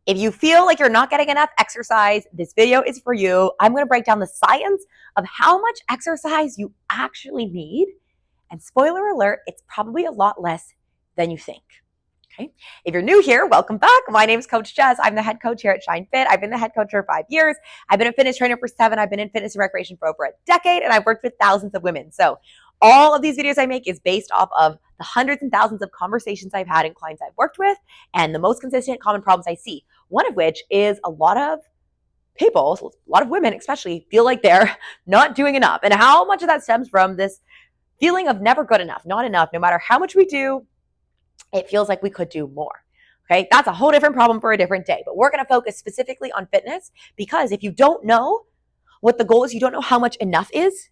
If you feel like you're not getting enough exercise, this video is for you. I'm going to break down the science of how much exercise you actually need. And spoiler alert, it's probably a lot less than you think. Okay. If you're new here, welcome back. My name is Coach Jess. I'm the head coach here at Shine Fit. I've been the head coach for 5 years. I've been a fitness trainer for 7. I've been in fitness and recreation for over a decade, and I've worked with thousands of women. So all of these videos I make is based off of the hundreds and thousands of conversations I've had and clients I've worked with, and the most consistent common problems I see. One of which is a lot of people, a lot of women especially, feel like they're not doing enough. And how much of that stems from this feeling of never good enough, not enough, no matter how much we do, it feels like we could do more. Okay, that's a whole different problem for a different day. But we're going to focus specifically on fitness, because if you don't know what the goal is, you don't know how much enough is,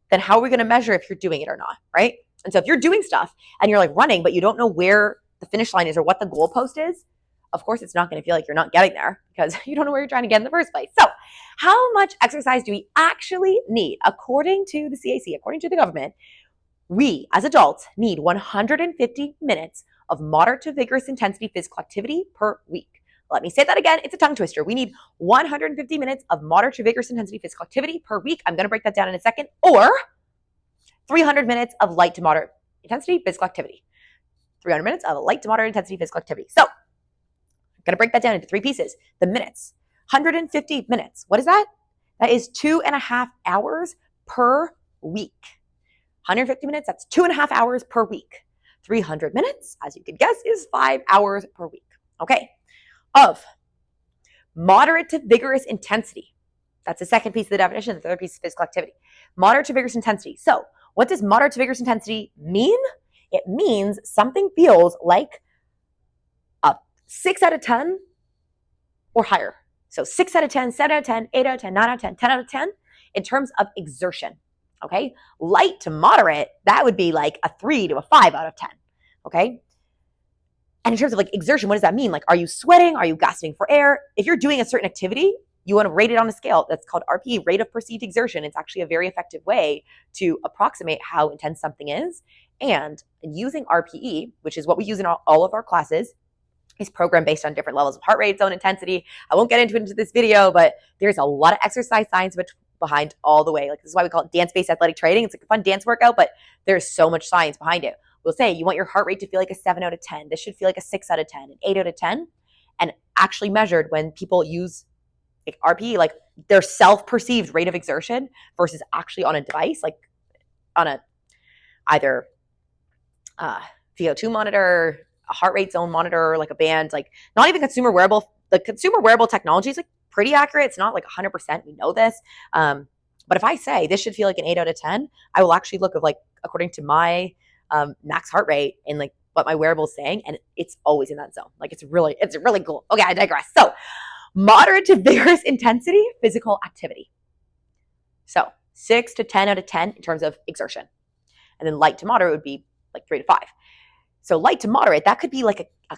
then how are we going to measure if you're doing it or not, right? And so if you're doing stuff and you're like running, but you don't know where the finish line is or what the goalpost is, of course, it's not going to feel like you're not getting there because you don't know where you're trying to get in the first place. So how much exercise do we actually need? According to the CAC, according to the government, we as adults need 150 minutes of moderate to vigorous intensity physical activity per week. Let me say that again. It's a tongue twister. We need 150 minutes of moderate to vigorous intensity physical activity per week. I'm going to break that down in a second. Or 300 minutes of light to moderate intensity physical activity. 300 minutes of light to moderate intensity physical activity. So I'm going to break that down into 3 pieces. The minutes. 150 minutes. What is that? That is 2.5 hours per week. 150 minutes, that's 2.5 hours per week. 300 minutes, as you can guess, is 5 hours per week. Okay. Of moderate to vigorous intensity. That's the second piece of the definition. The third piece is physical activity. Moderate to vigorous intensity. So what does moderate to vigorous intensity mean? It means something feels like a 6 out of 10 or higher. So 6 out of 10, 7 out of 10, 8 out of 10, 9 out of 10, 10 out of 10 in terms of exertion. Okay. Light to moderate, that would be like a 3 to a 5 out of 10. Okay. And in terms of like exertion, what does that mean? Like, are you sweating? Are you gasping for air? If you're doing a certain activity, you want to rate it on a scale that's called RPE, rate of perceived exertion. It's actually a very effective way to approximate how intense something is. And using RPE, which is what we use in all of our classes, is programmed based on different levels of heart rate, zone intensity. I won't get into this video, but there's a lot of exercise science behind all the way. Like, this is why we call it dance-based athletic training. It's like a fun dance workout, but there's so much science behind it. We'll say you want your heart rate to feel like a 7 out of 10. This should feel like a 6 out of 10, an 8 out of 10. And actually measured when people use like RPE, like their self-perceived rate of exertion versus actually on a device, like on a either VO2 monitor, a heart rate zone monitor, like a band, like not even consumer wearable. The consumer wearable technology is like pretty accurate. It's not like 100%. We know this. But if I say this should feel like an 8 out of 10, I will actually look at like, according to my max heart rate and like what my wearable is saying. And it's always in that zone. Like it's really cool. Okay. I digress. So moderate to vigorous intensity, physical activity. So 6 to 10 out of 10 in terms of exertion. And then light to moderate would be like 3 to 5. So light to moderate, that could be like a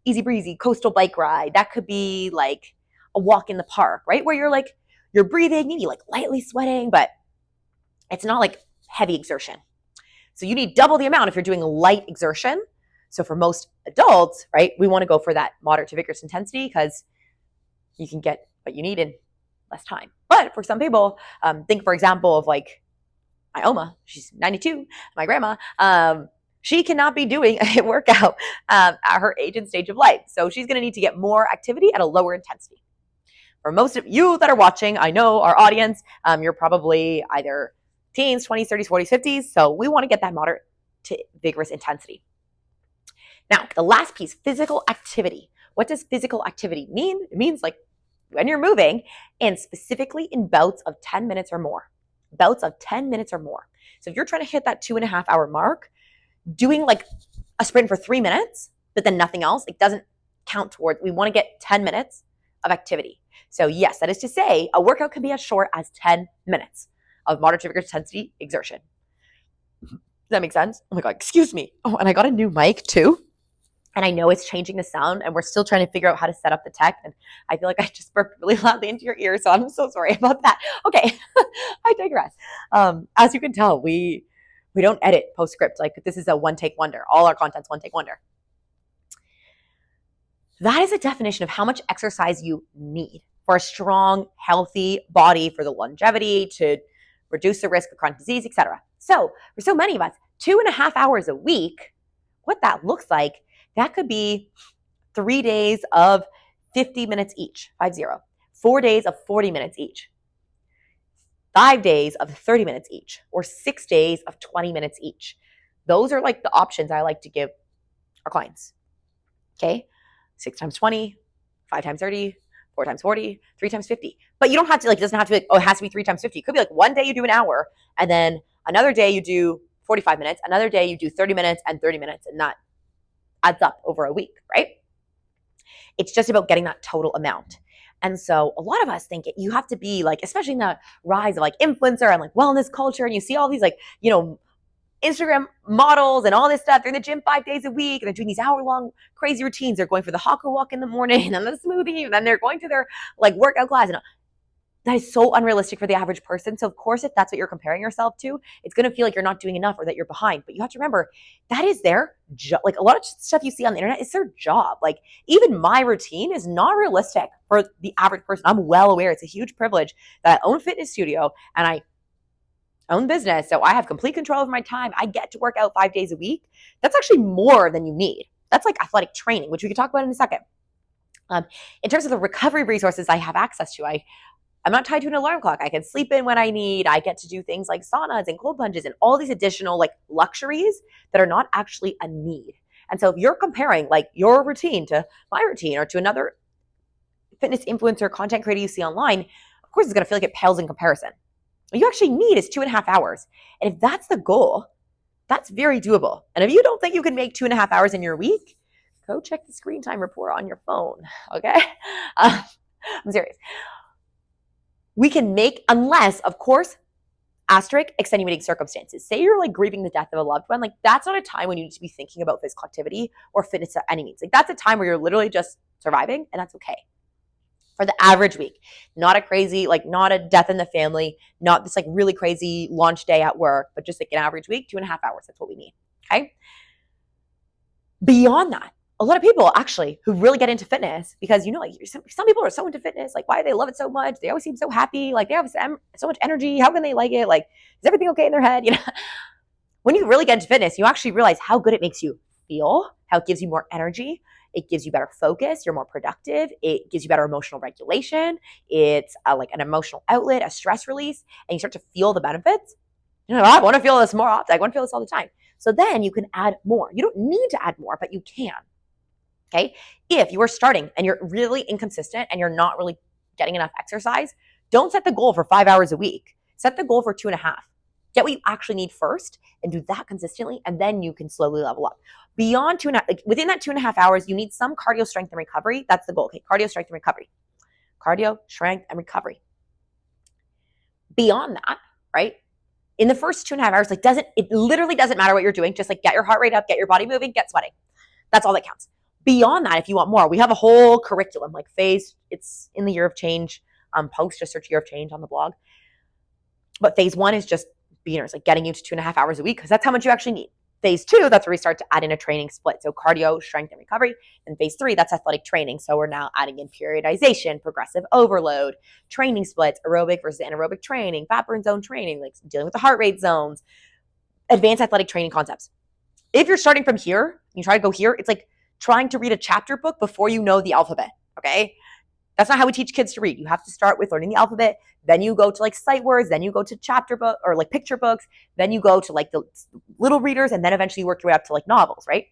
easy breezy coastal bike ride. That could be like a walk in the park, right? Where you're breathing, maybe like lightly sweating, but it's not like heavy exertion. So you need double the amount if you're doing light exertion. So for most adults, right, we want to go for that moderate to vigorous intensity because you can get what you need in less time. But for some people, think, for example, of like my Oma, she's 92, my grandma, she cannot be doing a workout at her age and stage of life. So she's going to need to get more activity at a lower intensity. For most of you that are watching, I know our audience, you're probably either teens, 20s, 30s, 40s, 50s. So we want to get that moderate to vigorous intensity. Now, the last piece, physical activity. What does physical activity mean? It means like when you're moving, and specifically in bouts of 10 minutes or more. Bouts of 10 minutes or more. So if you're trying to hit that 2.5 hour mark, doing like a sprint for 3 minutes, but then nothing else, it doesn't count towards, we want to get 10 minutes of activity. So yes, that is to say, a workout can be as short as 10 minutes of moderate to vigorous intensity exertion. Does that make sense? Oh my God, excuse me. Oh, and I got a new mic too. And I know it's changing the sound, and we're still trying to figure out how to set up the tech. And I feel like I just burped really loudly into your ear, so I'm so sorry about that. Okay, I digress. As you can tell, we don't edit postscript. Like, this is a one-take wonder. All our content's one-take wonder. That is a definition of how much exercise you need for a strong, healthy body, for the longevity, to reduce the risk of chronic disease, etc. So for so many of us, 2.5 hours a week, what that looks like, that could be 3 days of 50 minutes each, 50, 4 days of 40 minutes each, 5 days of 30 minutes each, or 6 days of 20 minutes each. Those are like the options I like to give our clients. Okay, 6 times 20, 5 times 30, 4 times 40, 3 times 50. But you don't have to, like, it doesn't have to be like, oh, it has to be 3 times 50. It could be like one day you do an hour, and then another day you do 45 minutes, another day you do 30 minutes and 30 minutes, and that adds up over a week, right? It's just about getting that total amount. And so a lot of us think you have to be like, especially in the rise of like influencer and like wellness culture, and you see all these like, Instagram models and all this stuff. They're in the gym 5 days a week, and they're doing these hour-long crazy routines. They're going for the hawker walk in the morning, and then the smoothie, and then they're going to their like workout class. And that is so unrealistic for the average person. So of course, if that's what you're comparing yourself to, it's going to feel like you're not doing enough or that you're behind. But you have to remember, that is their job. Like a lot of stuff you see on the internet is their job. Like even my routine is not realistic for the average person. I'm well aware it's a huge privilege that I own a fitness studio and I own business. So I have complete control of my time. I get to work out 5 days a week. That's actually more than you need. That's like athletic training, which we can talk about in a second. In terms of the recovery resources I have access to, I'm not tied to an alarm clock. I can sleep in when I need. I get to do things like saunas and cold plunges and all these additional like luxuries that are not actually a need. And so if you're comparing like your routine to my routine or to another fitness influencer content creator you see online, of course it's going to feel like it pales in comparison. What you actually need is 2.5 hours. And if that's the goal, that's very doable. And if you don't think you can make 2.5 hours in your week, go check the screen time report on your phone, okay? I'm serious. We can make, unless, of course, asterisk, extenuating circumstances. Say you're like grieving the death of a loved one. Like that's not a time when you need to be thinking about physical activity or fitness at any means. Like that's a time where you're literally just surviving, and that's okay. For the average week, not a crazy, like not a death in the family, not this like really crazy launch day at work, but just like an average week, 2.5 hours. That's what we need. Okay. Beyond that, a lot of people actually who really get into fitness because, like some people are so into fitness. Like why do they love it so much? They always seem so happy. Like they have so much energy. How can they like it? Like, is everything okay in their head? When you really get into fitness, you actually realize how good it makes you feel, how it gives you more energy. It gives you better focus. You're more productive. It gives you better emotional regulation. It's like an emotional outlet, a stress release, and you start to feel the benefits. I want to feel this more often. I want to feel this all the time. So then you can add more. You don't need to add more, but you can. Okay. If you are starting and you're really inconsistent and you're not really getting enough exercise, don't set the goal for 5 hours a week. Set the goal for 2.5. Get what you actually need first and do that consistently, and then you can slowly level up. Beyond 2.5, like within that 2.5 hours, you need some cardio, strength, and recovery. That's the goal. Okay, cardio, strength, and recovery. Cardio, strength, and recovery. Beyond that, right? In the first 2.5 hours, it literally doesn't matter what you're doing. Just like get your heart rate up, get your body moving, get sweating. That's all that counts. Beyond that, if you want more, we have a whole curriculum, like phase. It's in the year of change. Post, just search year of change on the blog. But phase 1 is just beginners, like getting you to 2.5 hours a week, because that's how much you actually need. Phase 2, that's where we start to add in a training split. So cardio, strength, and recovery. And phase 3, that's athletic training. So we're now adding in periodization, progressive overload, training splits, aerobic versus anaerobic training, fat burn zone training, like dealing with the heart rate zones, advanced athletic training concepts. If you're starting from here, you try to go here, it's like trying to read a chapter book before you know the alphabet, okay? That's not how we teach kids to read. You have to start with learning the alphabet. Then you go to like sight words. Then you go to chapter book or like picture books. Then you go to like the little readers, and then eventually you work your way up to like novels, right?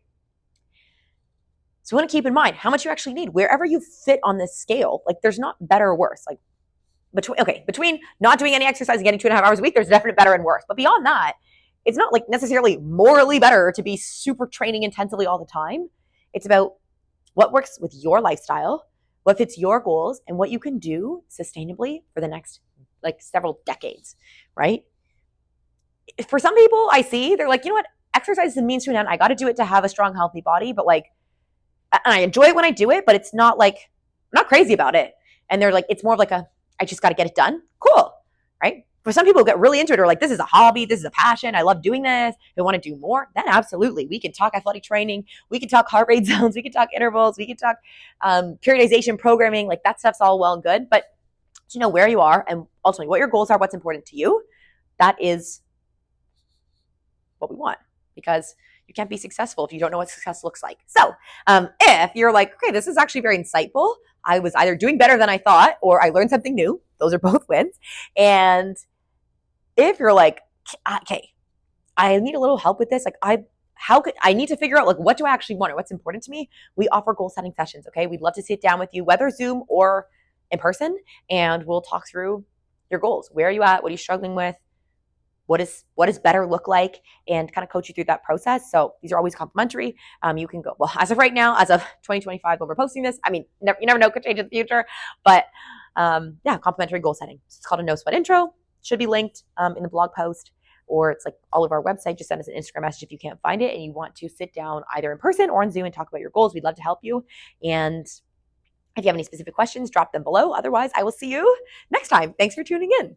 So you want to keep in mind how much you actually need wherever you fit on this scale. Like there's not better or worse. Like between not doing any exercise and getting 2.5 hours a week, there's definite better and worse. But beyond that, it's not like necessarily morally better to be super training intensively all the time. It's about what works with your lifestyle, what fits your goals, and what you can do sustainably for the next like several decades, right? For some people I see, they're like, you know what? Exercise is a means to an end. I got to do it to have a strong, healthy body, but like, and I enjoy it when I do it, but it's not like, I'm not crazy about it. And they're like, it's more of like I just got to get it done. Cool, right? For some people who get really into it or like, this is a hobby, this is a passion, I love doing this, they want to do more, then absolutely. We can talk athletic training, we can talk heart rate zones, we can talk intervals, we can talk periodization programming, like that stuff's all well and good. But to know where you are and ultimately what your goals are, what's important to you, that is what we want, because you can't be successful if you don't know what success looks like. So if you're like, okay, this is actually very insightful, I was either doing better than I thought or I learned something new, those are both wins. And if you're like, okay, I need a little help with this, like I need to figure out like what do I actually want or what's important to me, we offer goal setting sessions. Okay, we'd love to sit down with you, whether Zoom or in person, and we'll talk through your goals. Where are you at? What are you struggling with? What does better look like, and kind of coach you through that process. So these are always complimentary. You can go, well, as of right now, as of 2025, when we're posting this, I mean, you never know, could change in the future, but yeah, complimentary goal setting. So it's called a no sweat intro. Should be linked in the blog post, or it's like all of our website. Just send us an Instagram message if you can't find it and you want to sit down either in person or on Zoom and talk about your goals. We'd love to help you. And if you have any specific questions, drop them below. Otherwise, I will see you next time. Thanks for tuning in.